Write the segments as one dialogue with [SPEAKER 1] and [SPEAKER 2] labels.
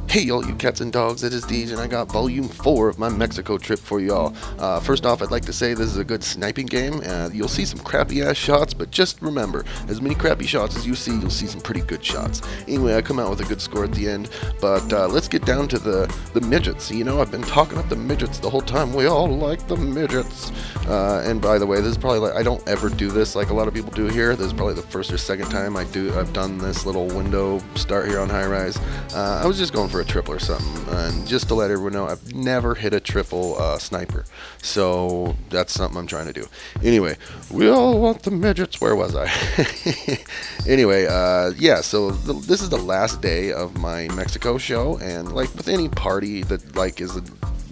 [SPEAKER 1] Hey all you cats and dogs, it is Deej and I got volume 4 of my Mexico trip for y'all. First off, I'd like to say this is a good sniping game. You'll see some crappy ass shots, but just remember, as many crappy shots as you see, you'll see some pretty good shots. Anyway, I come out with a good score at the end, but let's get down to the midgets. You know, I've been talking up the midgets the whole time. We all like the midgets. And by the way, this is probably like, I don't ever do this like a lot of people do here. This is probably the first or second time I've done this little window start here on High Rise. I was just going for a triple or something, and just to let everyone know, I've never hit a triple sniper, so that's something I'm trying to do. Anyway, we all want the midgets. Where was I? Anyway, yeah, so this is the last day of my Mexico show, and like with any party that like is a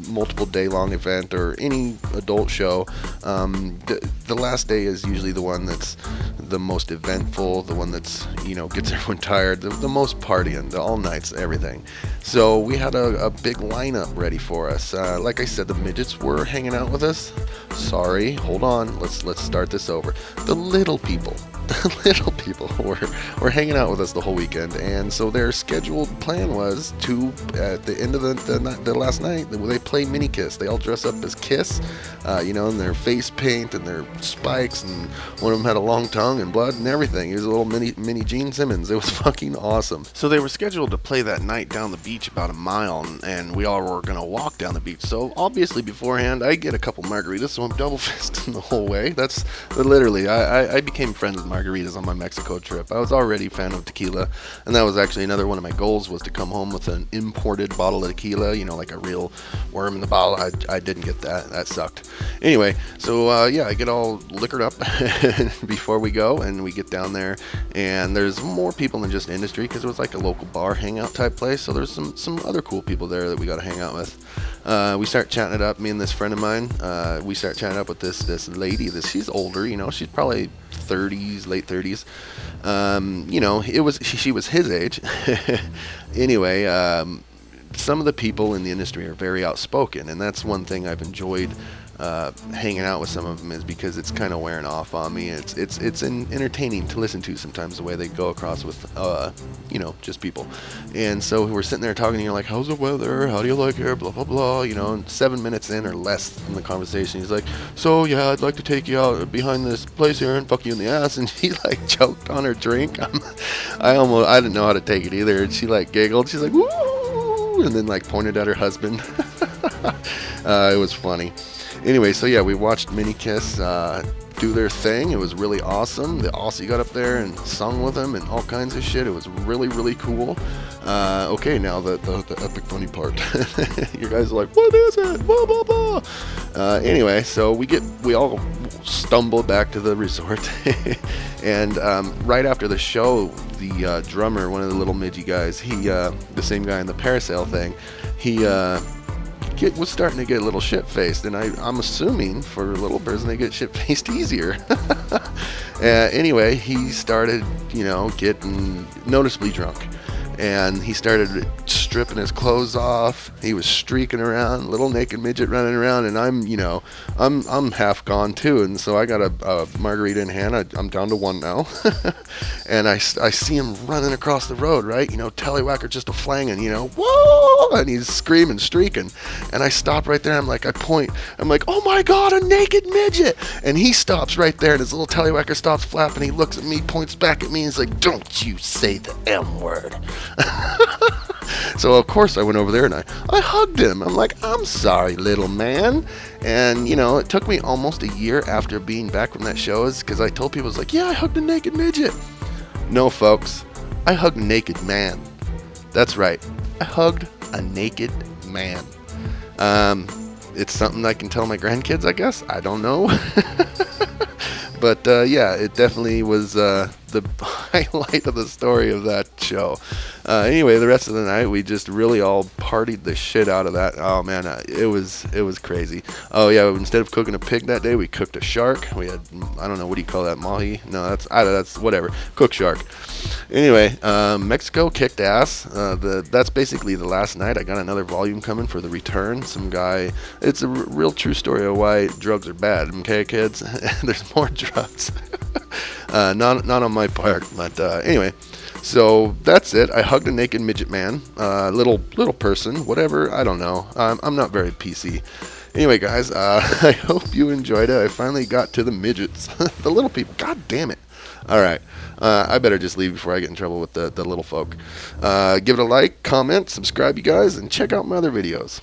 [SPEAKER 1] multiple day long event or any adult show, the last day is usually the one that's the most eventful, the one that's, you know, gets everyone tired, the most partying, the all nights, everything. So we had a big lineup ready for us. Like I said, the midgets were hanging out with us. Sorry, hold on, let's start this over. The little people were hanging out with us the whole weekend, and so their scheduled plan was to, at the end of the last night, they play mini Kiss. They all dress up as Kiss, you know, in their face paint and their spikes, and one of them had a long tongue and blood and everything. He was a little mini Gene Simmons. It was fucking awesome. So they were scheduled to play that night down the beach about a mile, and we all were gonna walk down the beach. So obviously beforehand, I get a couple margaritas, so I'm double fisting the whole way. That's literally, I became friends with margaritas on my Mexico trip. I was already a fan of tequila, and that was actually another one of my goals, was to come home with an imported bottle of tequila, you know, like a real worm in the bottle. I didn't get that sucked. Anyway, so yeah, I get all liquored up before we go, and we get down there, and there's more people than just industry, because it was like a local bar hangout type place, so there's some other cool people there that we got to hang out with. We start chatting it up, me and this friend of mine, we start chatting up with this lady. She's older, you know, she's probably 30s, late 30s. You know, she was his age. Anyway, some of the people in the industry are very outspoken, and that's one thing I've enjoyed hanging out with some of them, is because it's kind of wearing off on me. It's entertaining to listen to sometimes, the way they go across with you know, just people. And so we're sitting there talking, and you're like, how's the weather, how do you like it, blah blah blah, you know. And 7 minutes in or less in the conversation, he's like, so yeah, I'd like to take you out behind this place here and fuck you in the ass. And she like choked on her drink. I didn't know how to take it either, and she like giggled, she's like, woo, and then like pointed at her husband. It was funny. Anyway, so yeah, we watched Mini Kiss do their thing. It was really awesome. The Aussie got up there and sung with them and all kinds of shit. It was really, really cool. Okay, now the epic funny part. You guys are like, what is it? Blah, blah, blah. Anyway, so we all stumbled back to the resort. And right after the show, the drummer, one of the little midgy guys, the same guy in the parasail thing, he was starting to get a little shit-faced, and I'm assuming for little person they get shit-faced easier. Anyway, he started, you know, getting noticeably drunk, and he started stripping his clothes off. He was streaking around, little naked midget running around, and I'm half gone too, and so I got a margarita in hand. I'm down to one now. And I see him running across the road, right? You know, tallywhacker just a flanging, you know, whoa! And he's screaming, streaking. And I stop right there. I'm like, oh my God, a naked midget! And he stops right there, and his little tallywhacker stops flapping. He looks at me, points back at me, and he's like, don't you say the M word. So of course I went over there and I hugged him. I'm like, I'm sorry, little man. And you know, it took me almost a year after being back from that show, because I told people, I was like, yeah, I hugged a naked midget. No, folks, I hugged a naked man. That's right, I hugged a naked man. It's something I can tell my grandkids, I guess. I don't know. But yeah, it definitely was the highlight of the story of that show. Anyway, the rest of the night, we just really all partied the shit out of that. Oh man, it was crazy. Oh yeah, instead of cooking a pig that day, we cooked a shark. We had, I don't know, what do you call that, mahi? No, that's whatever. Cooked shark. Anyway, Mexico kicked ass. That's basically the last night. I got another volume coming for the return. Some guy. It's a real true story of why drugs are bad. Okay, kids. There's more drugs. Not on my part, but anyway. So that's it. I hugged a naked midget man, little person, whatever. I don't know. I'm not very PC. Anyway, guys, I hope you enjoyed it. I finally got to the midgets, the little people. God damn it! All right, I better just leave before I get in trouble with the little folk. Give it a like, comment, subscribe, you guys, and check out my other videos.